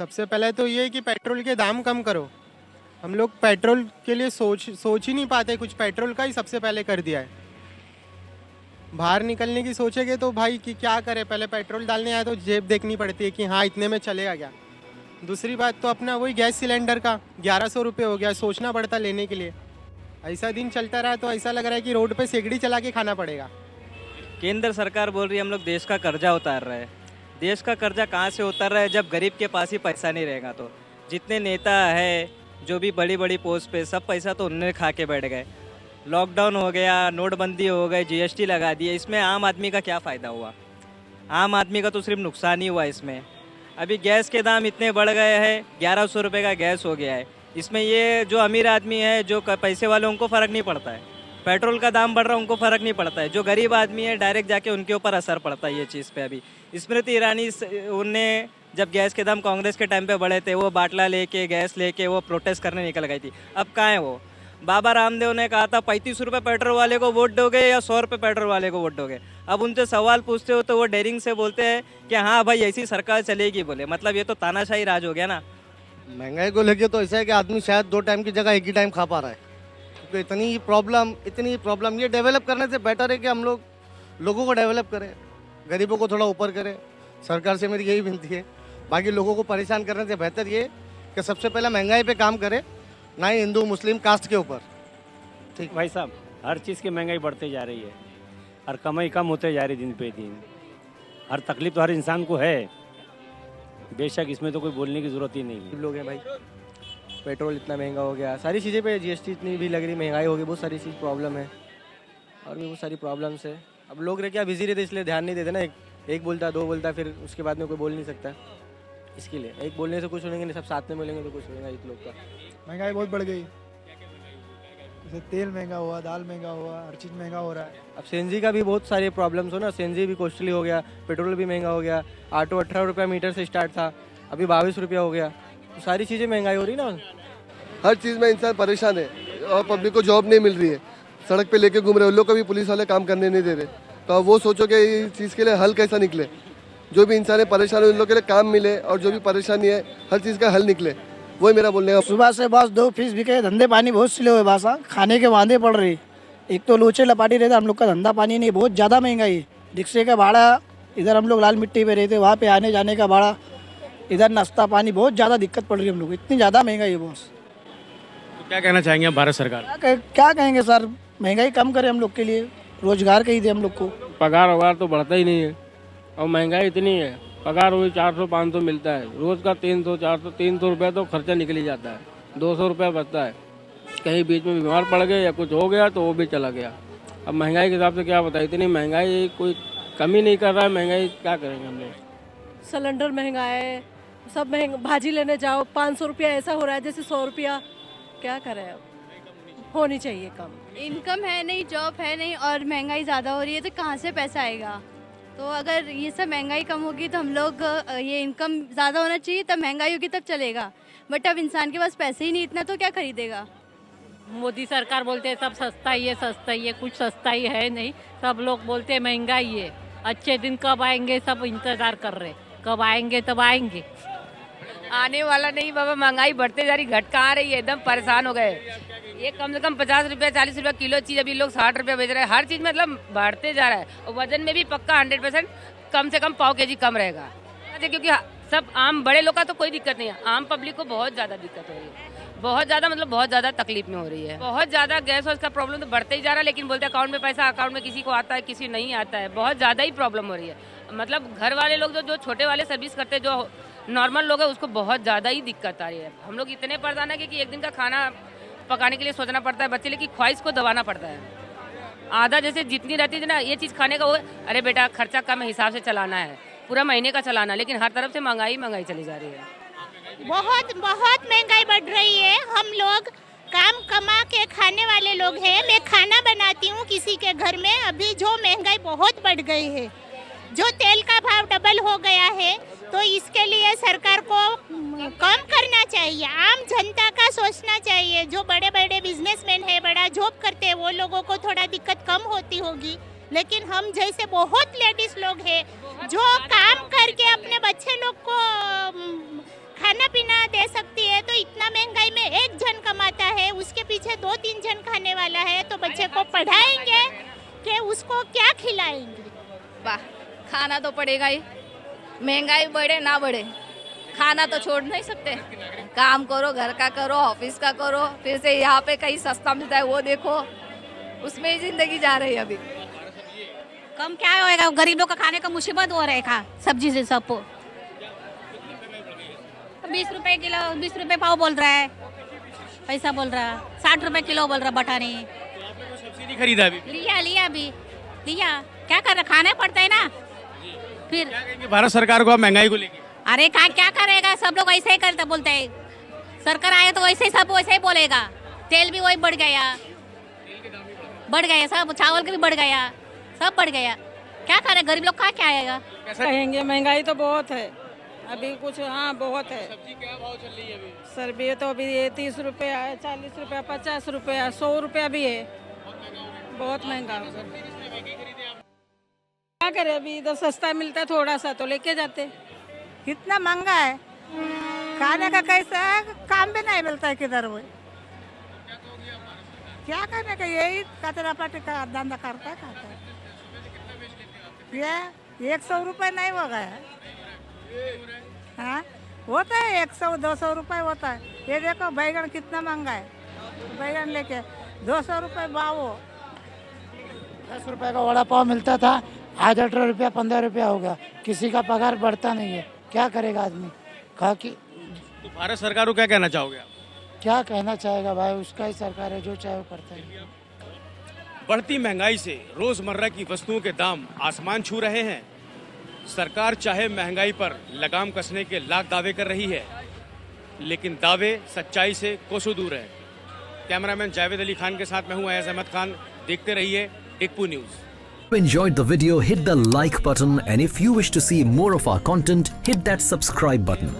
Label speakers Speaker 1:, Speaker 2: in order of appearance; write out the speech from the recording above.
Speaker 1: सबसे पहले तो ये है कि पेट्रोल के दाम कम करो। हम लोग पेट्रोल के लिए सोच ही नहीं पाते, कुछ पेट्रोल का ही सबसे पहले कर दिया है। बाहर निकलने की सोचेंगे तो भाई कि क्या करें, पहले पेट्रोल डालने आए तो जेब देखनी पड़ती है कि हाँ इतने में चलेगा क्या। दूसरी बात तो अपना वही गैस सिलेंडर का 1100 रुपये हो गया, सोचना पड़ता लेने के लिए। ऐसा दिन चलता रहा तो ऐसा लग रहा है कि रोड पे सिगड़ी चला के खाना पड़ेगा।
Speaker 2: केंद्र सरकार बोल रही है हम लोग देश का कर्जा उतार रहे हैं। देश का कर्जा कहाँ से उतार रहा है जब गरीब के पास ही पैसा नहीं रहेगा। तो जितने नेता है जो भी बड़ी बड़ी पोस्ट पे, सब पैसा तो उन्होंने खा के बैठ गए। लॉकडाउन हो गया, नोटबंदी हो गई, जीएसटी लगा दिए, इसमें आम आदमी का क्या फ़ायदा हुआ? आम आदमी का तो सिर्फ नुकसान ही हुआ इसमें। अभी गैस के दाम इतने बढ़ गए हैं, 1100 रुपये का गैस हो गया है। इसमें ये जो अमीर आदमी है, जो पैसे वाले, उनको फ़र्क नहीं पड़ता है। पेट्रोल का दाम बढ़ रहा है, उनको फ़र्क नहीं पड़ता है। जो गरीब आदमी है डायरेक्ट जाके उनके ऊपर असर पड़ता है ये चीज़ पे। अभी स्मृति ईरानी उनने जब गैस के दाम कांग्रेस के टाइम पे बढ़े थे, वो बाटला लेके गैस लेके वो प्रोटेस्ट करने निकल गई थी। अब कहाँ है वो? बाबा रामदेव ने कहा था 35 रुपये पेट्रोल वाले को वोट दोगे या 100 रुपये पेट्रोल वाले को वोट दोगे। अब उनसे सवाल पूछते हो तो वो डेयरिंग से बोलते हैं कि हाँ भाई ऐसी सरकार चलेगी। बोले मतलब ये तो तानाशाही राज हो गया ना।
Speaker 3: महंगाई को लेके तो ऐसा है कि आदमी शायद 2 टाइम की जगह एक ही टाइम खा पा रहा है। तो इतनी प्रॉब्लम ये डेवलप करने से बेटर है कि हम लोग लोगों को डेवलप करें, गरीबों को थोड़ा ऊपर करें। सरकार से मेरी यही विनती है। बाकी लोगों को परेशान करने से बेहतर ये कि सबसे पहले महंगाई पे काम करें, ना ही हिंदू मुस्लिम कास्ट के ऊपर।
Speaker 4: ठीक भाई साहब, हर चीज़ की महंगाई बढ़ते जा रही है और कमाई कम होते जा रही दिन पे दिन। हर तकलीफ तो हर इंसान को है, बेशक इसमें तो कोई बोलने की ज़रूरत ही नहीं है।
Speaker 5: लोग हैं भाई, पेट्रोल इतना महंगा हो गया, सारी चीज़ें पे जीएसटी इतनी भी लग रही, महंगाई हो गई, बहुत सारी चीज़ प्रॉब्लम है और भी बहुत सारी प्रॉब्लम्स है। अब लोग रह क्या बिजी रहते इसलिए ध्यान नहीं देते ना। एक बोलता है, 2 बोलता है, फिर उसके बाद में कोई बोल नहीं सकता। इसके लिए एक बोलने से कुछ होनेंगे नहीं, सब साथ में बोलेंगे तो कुछ होगा इस लोग का।
Speaker 6: महंगाई बहुत बढ़ गई, जैसे तेल महंगा हुआ, दाल महंगा हुआ, हर चीज़ महंगा हो रहा है।
Speaker 5: अब सीएनजी का भी बहुत सारे प्रॉब्लम्स हो ना, सीएनजी भी कॉस्टली हो गया, पेट्रोल भी महंगा हो गया। ऑटो 18 रुपये मीटर से स्टार्ट था, अभी 22 रुपया हो गया। तो सारी चीज़ें महंगाई हो रही ना।
Speaker 7: हर चीज़ में इंसान परेशान है और पब्लिक को जॉब नहीं मिल रही है। सड़क पे लेके घूम रहे, उन लोग को भी पुलिस वाले काम करने नहीं दे रहे। तो अब वो सोचो कि इस चीज़ के लिए हल कैसा निकले। जो भी इंसान परेशान है उन लोग के लिए काम मिले और जो भी परेशानी है हर चीज़ का हल निकले, वही मेरा बोलने का।
Speaker 8: सुबह से बस 2 फीस बिके, धंधे पानी बहुत सिले हुए बासा, खाने के वादे पड़ रही। एक तो लोचे लपाटी रहते, हम लोग का धंधा पानी नहीं, बहुत ज़्यादा महंगाई। रिक्शे का भाड़ा, इधर हम लोग लाल मिट्टी पे रहते, वहाँ पे आने जाने का भाड़ा, इधर नाश्ता पानी, बहुत ज़्यादा दिक्कत पड़ रही है हम लोग, इतनी ज़्यादा महंगाई है बॉस।
Speaker 4: तो क्या कहना चाहेंगे आप भारत सरकार?
Speaker 8: क्या कहेंगे सर, महंगाई कम करे हम लोग के लिए, रोजगार कहीं दे हम लोग को।
Speaker 9: पगार वगार तो बढ़ता ही नहीं है और महंगाई इतनी है। पगार वही 400-500 मिलता है, रोज़ का 300-400-300 रुपये तो खर्चा निकल ही जाता है, 200 रुपये बचता है। कहीं बीच में बीमार पड़ गए या कुछ हो गया तो वो भी चला गया। अब महंगाई के हिसाब से क्या बताए, इतनी महंगाई कोई कमी नहीं कर रहा है। महंगाई क्या करेंगे हम लोग?
Speaker 10: सिलेंडर महंगा है, सब महंगा। भाजी लेने जाओ 500 रुपया ऐसा हो रहा है जैसे 100 रुपया। क्या करें, अब होनी चाहिए कम।
Speaker 11: इनकम है नहीं, जॉब है नहीं और महंगाई ज़्यादा हो रही है तो कहाँ से पैसा आएगा? तो अगर ये सब महंगाई कम होगी तो हम लोग ये इनकम ज़्यादा होना चाहिए, तब महंगाई होगी तब चलेगा। बट अब इंसान के पास पैसे ही नहीं इतना, तो क्या खरीदेगा?
Speaker 12: मोदी सरकार बोलते हैं सब सस्ता ही है, सस्ता ही है। कुछ सस्ता ही है नहीं, सब लोग बोलते हैं महंगाई है। अच्छे दिन कब आएंगे सब इंतज़ार कर रहे, कब आएंगे तब आएंगे।
Speaker 13: आने वाला नहीं बाबा, महंगाई बढ़ते जा रही, घट कहाँ रही है, एकदम परेशान हो गए। ये कम से कम 50 रुपये 40 रुपये किलो चीज़ अभी लोग 60 रुपये बेच रहे हैं। हर चीज़ मतलब बढ़ते जा रहा है और वजन में भी पक्का 100% कम से कम पाव केजी कम रहेगा। क्योंकि सब आम बड़े लोग का तो कोई दिक्कत नहीं है, आम पब्लिक को बहुत ज़्यादा दिक्कत हो रही है, बहुत ज़्यादा, मतलब बहुत ज़्यादा तकलीफ में हो रही है। बहुत ज़्यादा गैस और इसका प्रॉब्लम तो बढ़ते ही जा रहा है, लेकिन बोलते हैं अकाउंट में पैसा, अकाउंट में किसी को आता है किसी नहीं आता है। बहुत ज़्यादा ही प्रॉब्लम हो रही है। मतलब घर वाले लोग जो छोटे वाले सर्विस करते हैं, जो नॉर्मल लोग हैं, उसको बहुत ज़्यादा ही दिक्कत आ रही है। हम लोग इतने परेशान है कि एक दिन का खाना पकाने के लिए सोचना पड़ता है, बच्चे की ख्वाहिश को दबाना पड़ता है। आधा जैसे जितनी रहती थी ना ये चीज़ खाने का, वो अरे बेटा खर्चा कम हिसाब से चलाना है, पूरा महीने का चलाना, लेकिन हर तरफ से महंगाई चली जा रही है।
Speaker 14: बहुत महंगाई बढ़ रही है। हम लोग काम कमा के खाने वाले लोग हैं। मैं खाना बनाती हूँ किसी के घर में, अभी जो महंगाई बहुत बढ़ गई है, जो तेल का भाव डबल हो गया है, तो इसके लिए सरकार को कम करना चाहिए। आम जनता का सोचना चाहिए। जो बड़े बड़े बिजनेसमैन है, बड़ा जॉब करते हैं, वो लोगों को थोड़ा दिक्कत कम होती होगी, लेकिन हम जैसे बहुत लेडीज लोग हैं जो काम करके अपने बच्चे लोग को खाना पीना दे सकती है, तो इतना महंगाई में एक जन कमाता है, उसके पीछे 2-3 जन खाने वाला है, तो बच्चे को पढ़ाएंगे कि उसको क्या खिलाएंगे?
Speaker 11: वाह, खाना तो पड़ेगा ही, महंगाई बढ़े ना बढ़े, खाना तो छोड़ नहीं सकते। काम करो, घर का करो, ऑफिस का करो, फिर से यहाँ पे कहीं सस्ता मिलता है वो देखो, उसमें ही जिंदगी जा रही है अभी।
Speaker 12: कम क्या होएगा, गरीबों का खाने का मुसीबत हो रहेगा सब्जी से सबको। 20 रुपए किलो, 20 रुपए पाव बोल रहा है, पैसा बोल रहा है, 60 रुपए किलो बोल रहा बटानी।
Speaker 9: सब्सिडी खरीदा अभी?
Speaker 12: लिया क्या कर रहा, खाना पड़ता है ना। फिर
Speaker 9: क्या कहेंगे भारत सरकार को आप महंगाई को लेके?
Speaker 12: अरे क्या करेगा, सब लोग ऐसे ही करते बोलते हैं, सरकार आए तो वैसे ही सब वैसे ही बोलेगा। तेल भी वही बढ़ गया, सब चावल का भी बढ़ गया, सब बढ़ गया। क्या करे गरीब लोग, क्या आएगा?
Speaker 10: कहेंगे महंगाई तो बहुत है अभी, कुछ हाँ बहुत है।
Speaker 9: सब्जी क्या भाव चल रही है अभी?
Speaker 10: सब्जी तो अभी 30 रुपया है, 40 रुपया, 50 रुपया, 100 रुपया भी है, बहुत महंगा। क्या करे, अभी इधर सस्ता मिलता है थोड़ा सा तो लेके जाते।
Speaker 8: कितना महंगा है, खाने का कैसा है, काम भी नहीं मिलता है किधर। वो क्या करने का, यही कचरा पाटी का धंधा करता है, खाता है। ये 100 रुपये नहीं हो गया, हाँ होता है 100-200 रुपये होता है। ये देखो बैगन कितना महंगा है, बैगन लेके 200 रुपये भाव हो। 10 रुपये का वड़ा पाव मिलता था, आज 18 रुपया 15 रुपया हो गया। किसी का पगार बढ़ता नहीं है, क्या करेगा आदमी खा के।
Speaker 9: तो भारत सरकार को क्या कहना चाहोगे आप?
Speaker 8: क्या कहना चाहेगा भाई, उसका ही सरकार है, जो चाहे वो करता है।
Speaker 9: बढ़ती महंगाई से रोजमर्रा की वस्तुओं के दाम आसमान छू रहे हैं। सरकार चाहे महंगाई पर लगाम कसने के लाख दावे कर रही है, लेकिन दावे सच्चाई से कोसों दूर है। कैमरामैन जावेद अली खान के साथ मैं हूं अय्याज अहमद खान। देखते रहिए Tippu news.
Speaker 15: Enjoyed the video, hit the like button, and if you wish to see more of our content, hit that subscribe button.